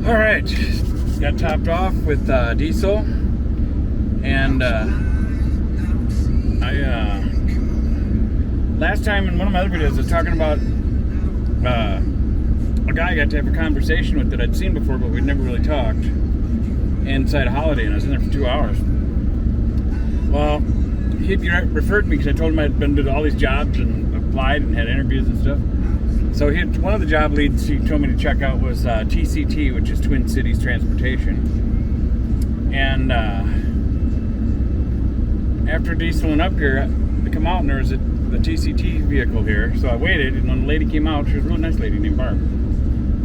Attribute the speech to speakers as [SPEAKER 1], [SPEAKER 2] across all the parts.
[SPEAKER 1] All right, got topped off with diesel, and I last time in one of my other videos I was talking about a guy I got to have a conversation with that I'd seen before, but we'd never really talked inside a Holiday, and I was in there for 2 hours. Well, he referred me because I told him I'd been to all these jobs and applied and had interviews and stuff. So he had, one of the job leads he told me to check out was TCT, which is Twin Cities Transportation. And after dieseling up here, I come out and there was the TCT vehicle here. So I waited, and when the lady came out, she was a really nice lady named Barb.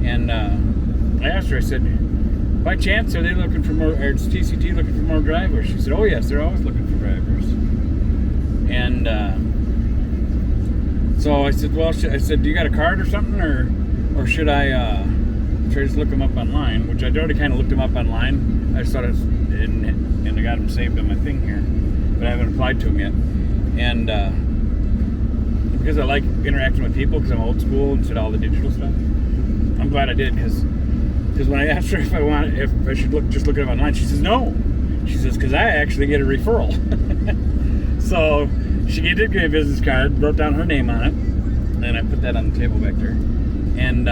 [SPEAKER 1] And I asked her, I said, by chance, are they looking for more, or is TCT looking for more drivers? She said, oh yes, they're always looking for drivers. And so I said, well, I said, do you got a card or something, or should I try to just look them up online? Which I'd already kind of looked them up online. I saw it, and I got them saved on my thing here, but I haven't applied to them yet. And because I like interacting with people, because I'm old school and said all the digital stuff, I'm glad I did, because when I asked her if I should look at them online, she says no. She says, because I actually get a referral. So she did give me a business card, wrote down her name on it, and I put that on the table back there. And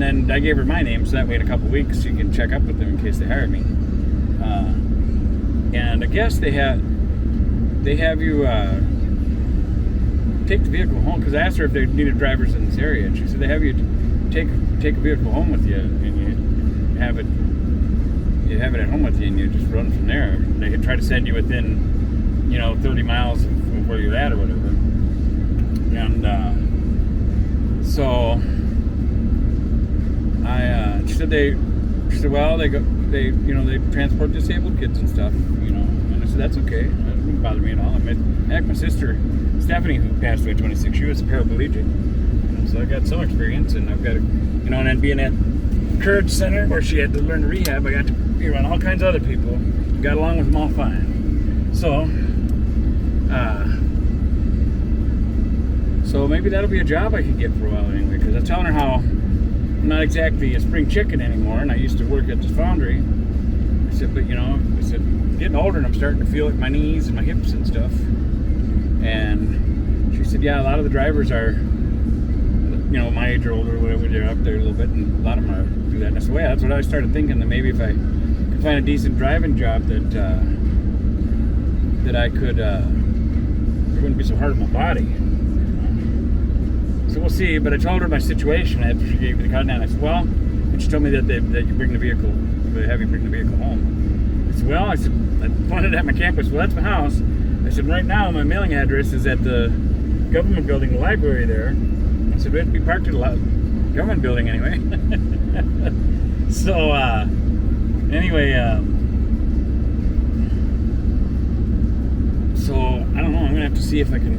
[SPEAKER 1] then I gave her my name, so that way in a couple weeks she can check up with them in case they hire me. And I guess they have you take the vehicle home, because I asked her if they needed drivers in this area, and she said they have you take a vehicle home with you, and you have it at home with you, and you just run from there. They could try to send you within 30 miles of where you're at or whatever. And so she said well, they transport disabled kids and stuff, and I said that's okay, that wouldn't bother me at all. My sister Stephanie, who passed away at 26, she was a paraplegic, so I got some experience, and I've got and then being at Courage Center where she had to learn to rehab, I got to be around all kinds of other people, got along with them all fine. So maybe that'll be a job I could get for a while anyway, because I was telling her how I'm not exactly a spring chicken anymore, and I used to work at this foundry. I said, but getting older, and I'm starting to feel like my knees and my hips and stuff. And she said, yeah, a lot of the drivers are, my age or older, whatever, they're up there a little bit, and a lot of them are do that. And I said, well, yeah, that's what I started thinking, that maybe if I could find a decent driving job that I could, it wouldn't be so hard on my body. So we'll see. But I told her my situation after she gave me the card, and I said, well, and she told me that you bring the vehicle, they have you bring the vehicle home. I said, well, I pointed at my campus. Well, that's my house. I said, right now my mailing address is at the government building, the library there. I said, we have to be parked at a government building anyway. So anyway, so I don't know. I'm gonna have to see if I can.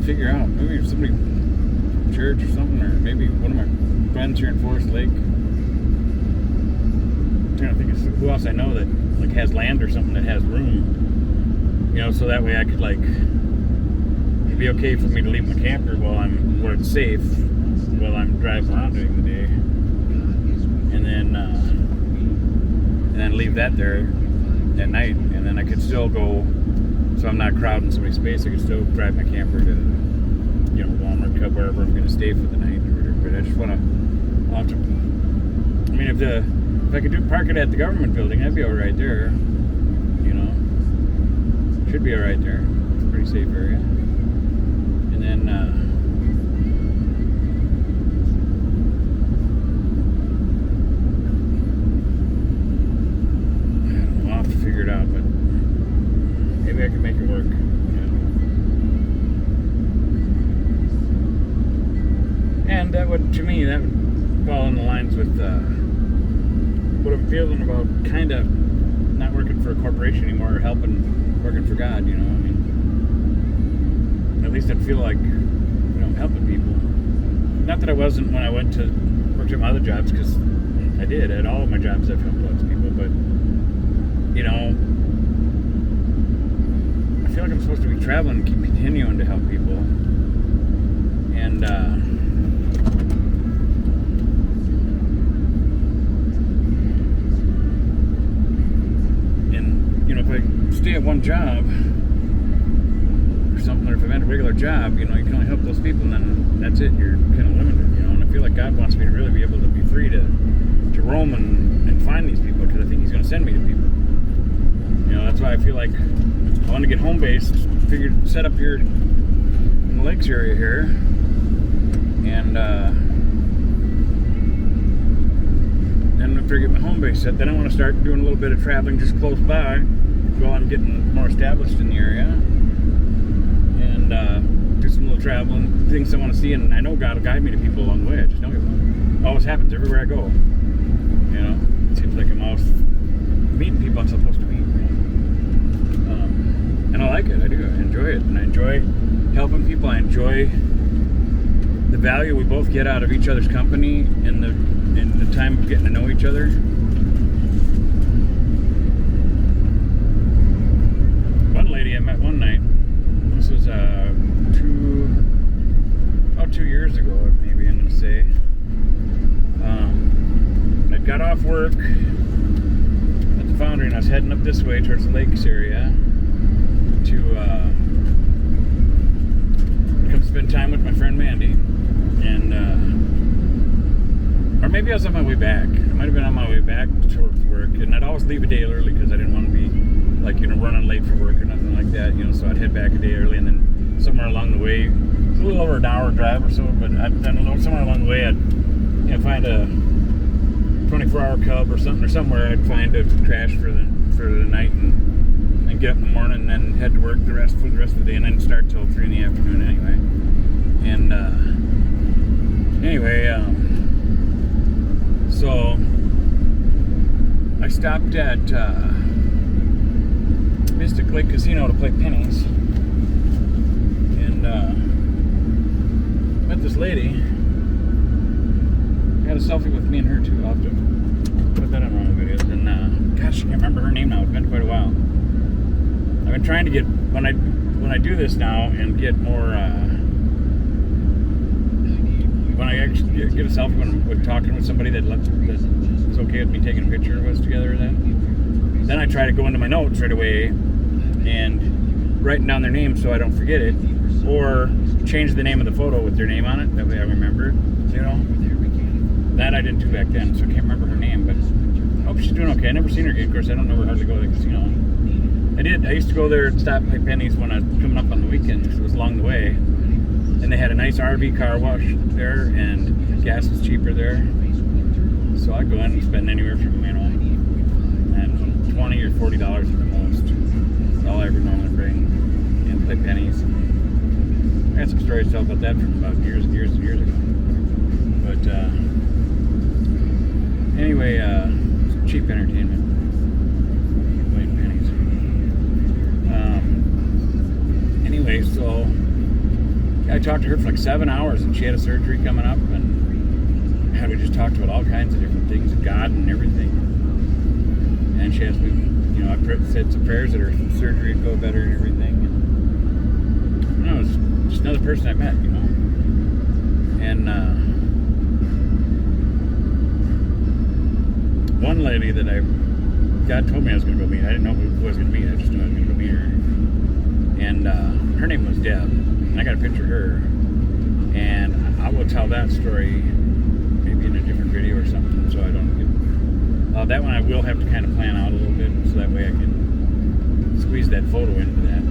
[SPEAKER 1] Figure out, maybe if somebody from church or something, or maybe one of my friends here in Forest Lake. I'm trying to think of who else I know that has land or something that has room. So that way I could it'd be okay for me to leave my camper where it's safe while I'm driving around during the day, and then leave that there at night, and then I could still go. So I'm not crowding somebody's space. I could still drive my camper to, Walmart, Cub, wherever I'm going to stay for the night or whatever. But I just want to. If I could park it at the government building, that'd be all right there. Should be all right there. It's a pretty safe area. And then I'll have to figure it out, but maybe I can make it work. And that would fall in the lines with what I'm feeling about kind of not working for a corporation anymore, or working for God, At least I'd feel like, helping people. Not that I wasn't when I worked at my other jobs, because I did. At all of my jobs I've helped lots of people, but, I feel like I'm supposed to be traveling and keep continuing to help people. And you know, if I stay at one job or something, or if I've had a regular job, you know, you can only help those people, and then that's it. You're kind of limited, you know. And I feel like God wants me to really be able to be free to roam and find these people, because I think He's going to send me to people. You know, that's why I feel like I want to get home based, set up here in the lakes area here, and then after I get my home base set, then I want to start doing a little bit of traveling just close by while I'm getting more established in the area, and do some little traveling, things I want to see, and I know God will guide me to people along the way. I just know He will. It always happens everywhere I go. You know, it seems like I'm always meeting people I'm supposed to meet. And I like it. I do. I enjoy it. And I enjoy helping people. I enjoy the value we both get out of each other's company in the time of getting to know each other. One lady I met one night, this was 2 years ago, maybe I'm going to say. I got off work at the foundry and I was heading up this way towards the lakes area to come spend time with my friend Mandy, and or maybe I was on my way back. I might have been on my way back towards work, and I'd always leave a day early because I didn't want to be like, you know, running late for work or nothing like that, you know. So I'd head back a day early, and then somewhere along the way, it's a little over an hour drive or so, but somewhere along the way I'd, you know, find a 24-hour Cub or something, or somewhere I'd find a crash for the night, and get up in the morning and then head to work for the rest of the day, and then start till 3 in the afternoon anyway. And so I stopped at Mystic Lake Casino to play pennies, and met this lady. I had a selfie with me and her too. I'll have to put that on one of the videos. And gosh, I can't remember her name now. It's been quite a while. I've been trying to get, when I do this now and get more, when I actually get a selfie when I'm talking with somebody that's okay with me taking a picture of us together, then I try to go into my notes right away and writing down their name so I don't forget it, or change the name of the photo with their name on it, that way I remember it, you know. That I didn't do back then, so I can't remember her name, but I hope she's doing okay. I never seen her again. Of course, I don't know how to go to the casino. I used to go there and stop and play pennies when I was coming up on the weekends. It was along the way. And they had a nice RV car wash there, and gas was cheaper there. So I'd go in and spend anywhere from, you know, and $20 or $40 at the most. That's all I ever normally bring, and play pennies. I got some stories to tell about that from about years and years and years ago. But anyway, cheap entertainment. Anyway, so I talked to her for like 7 hours, and she had a surgery coming up, and we just talked about all kinds of different things, God and everything. And she asked me, you know, I said some prayers that her surgery would go better and everything. And you know, it was just another person I met, you know. And one lady that God told me I was going to go meet. I didn't know who I was going to meet. I just knew I was going to go meet her. And her name was Deb, and I got a picture of her, and I will tell that story maybe in a different video or something, so I don't get that one. I will have to kind of plan out a little bit, so that way I can squeeze that photo into that.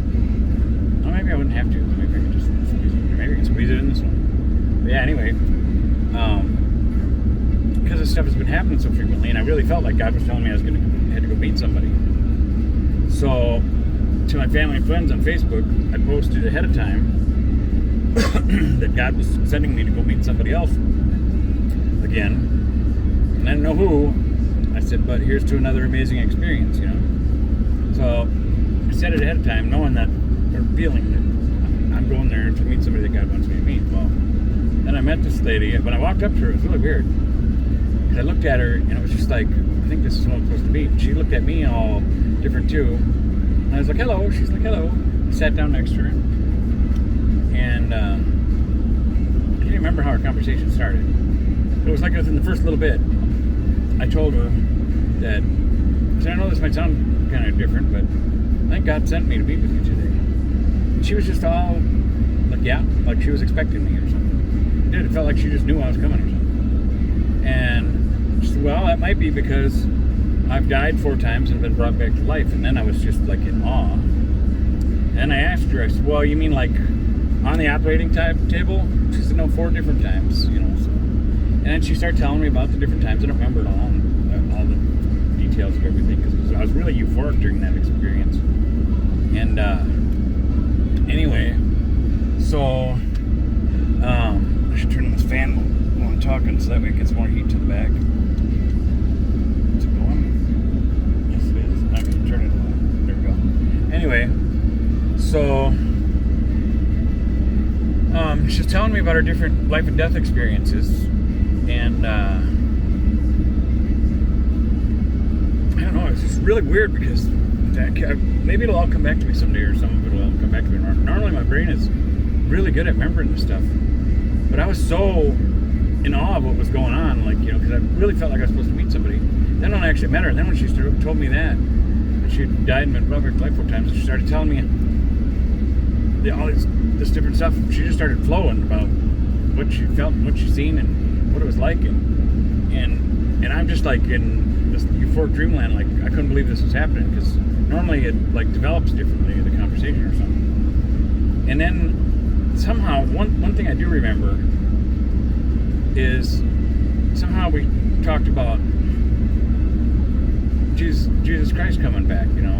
[SPEAKER 1] Well, maybe I wouldn't have to. Maybe I could just squeeze it. Maybe I can squeeze it in this one. But yeah, anyway, because this stuff has been happening so frequently, and I really felt like God was telling me I had to go meet somebody. So to my family and friends on Facebook, I posted ahead of time that God was sending me to go meet somebody else again, and I didn't know who. I said, but here's to another amazing experience, you know. So I said it ahead of time, knowing that, or feeling that I'm going there to meet somebody that God wants me to meet. Well, then I met this lady. When I walked up to her, it was really weird, because I looked at her and it was just like, I think this is what I'm supposed to be. She looked at me all different too. And I was like, hello. She's like, hello. sat down next to her, and I can't remember how our conversation started. It was like within the first little bit, I told her that, because I know this might sound kind of different, but I think God sent me to be with you today. And she was just all like, yeah, like she was expecting me or something. It felt like she just knew I was coming or something. And she said, well, that might be because I've died 4 times and been brought back to life. And then I was just like in awe. And I asked her, I said, well, you mean like on the operating table? She said, no, 4 different times, So. And then she started telling me about the different times. I don't remember it all, all the details of everything, because I was really euphoric during that experience. And anyway, so I should turn on this fan while I'm talking, so that way it gets more heat to the back. Is it going? Yes, it is. I'm going to turn it on. There we go. Anyway, so she's telling me about her different life and death experiences, and I don't know, it's just really weird, because maybe it'll all come back to me someday, or some of it will come back to me. Normally my brain is really good at remembering this stuff, but I was so in awe of what was going on, like, because I really felt like I was supposed to meet somebody. Then when I actually met her, and then when she told me that she had died and been brought back to life 4 times, she started telling me all this different stuff. She just started flowing about what she felt and what she seen and what it was like, and I'm just like in this euphoric dreamland, like I couldn't believe this was happening, because normally it like develops differently, the conversation or something. And then somehow one thing I do remember is somehow we talked about Jesus Christ coming back, and I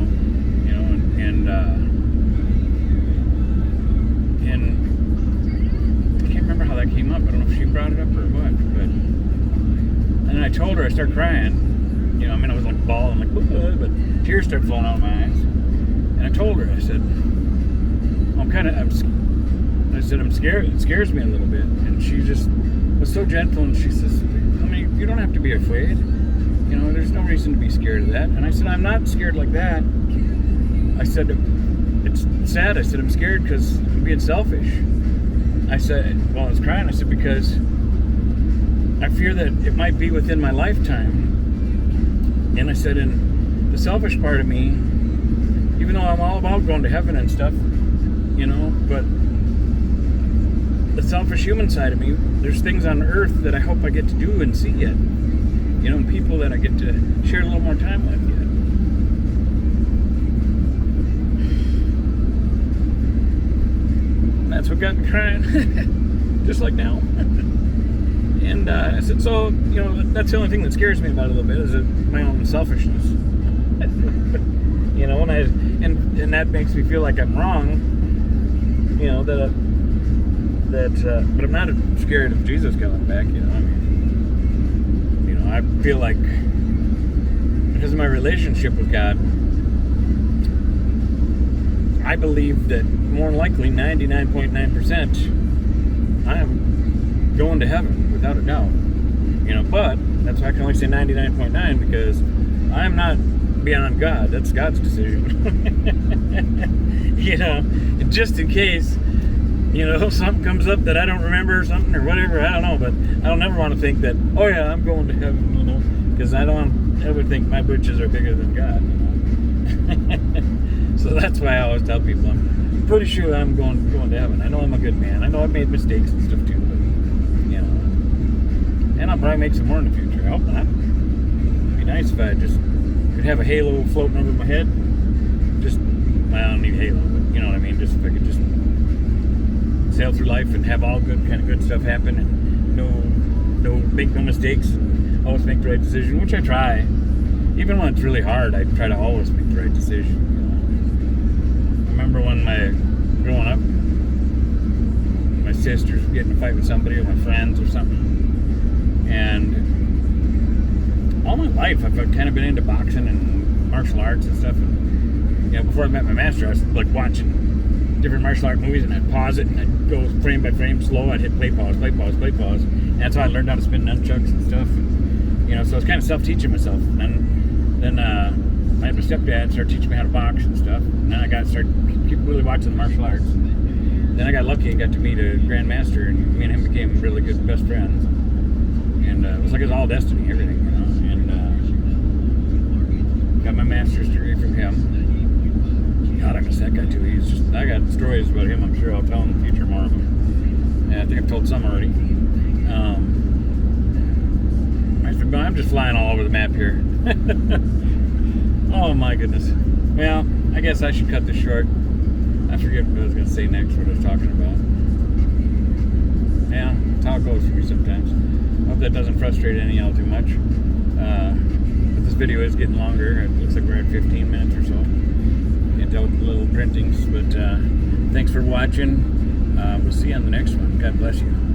[SPEAKER 1] can't remember how that came up. I don't know if she brought it up or what, but and then I told her, I started crying. I was like bawling, like, but tears started falling out of my eyes. And I told her, I said, I'm scared. It scares me a little bit. And she just was so gentle, and she says, you don't have to be afraid. There's no reason to be scared of that. And I said, I'm not scared like that. I said, it's sad. I said, I'm scared because I'm being selfish. I said, while I was crying, I said, because I fear that it might be within my lifetime. And I said, and the selfish part of me, even though I'm all about going to heaven and stuff, but the selfish human side of me, there's things on earth that I hope I get to do and see yet. And people that I get to share a little more time with yet. That's what got me crying, just like now. And I said, so, that's the only thing that scares me about it a little bit, is my own selfishness. And that makes me feel like I'm wrong, but I'm not scared of Jesus coming back, I feel like, because of my relationship with God, I believe that more than likely 99.9% I am going to heaven without a doubt. But that's why I can only say 99.9, because I'm not beyond God. That's God's decision. Just in case, something comes up that I don't remember or something or whatever, I don't know, but I don't ever want to think that, oh yeah, I'm going to heaven, because I don't ever think my britches are bigger than God, So that's why I always tell people I'm pretty sure I'm going to heaven. I know I'm a good man. I know I've made mistakes and stuff too, but and I'll probably make some more in the future. I hope not. It'd be nice if I just could have a halo floating over my head. I don't need a halo, but you know what I mean. Just if I could just sail through life and have all good stuff happen, and make no mistakes, and always make the right decision, which I try. Even when it's really hard, I try to always make the right decision. I remember when growing up, my sisters were getting in a fight with somebody, or my friends or something, and all my life I've kind of been into boxing and martial arts and stuff. And before I met my master, I was like watching different martial art movies, and I'd pause it and I'd go frame by frame slow. I'd hit play pause. And that's how I learned how to spin nunchucks and stuff. And, so I was kind of self-teaching myself. And then I had my stepdad start teaching me how to box and stuff. And then I started keep really watching the martial arts. Then I got lucky and got to meet a grandmaster, and me and him became really good best friends. And it was like it was all destiny, everything, you know. And got my master's degree from him. God, I miss that guy too. I got stories about him. I'm sure I'll tell in the future more of them. And I think I've told some already. I'm just flying all over the map here. Oh my goodness. Well, I guess I should cut this short. I forget what I was going to say next, what I was talking about. Yeah, that's how it goes for me sometimes. I hope that doesn't frustrate any of y'all too much. But this video is getting longer. It looks like we're at 15 minutes or so. Can't tell with the little printings, but thanks for watching. We'll see you on the next one. God bless you.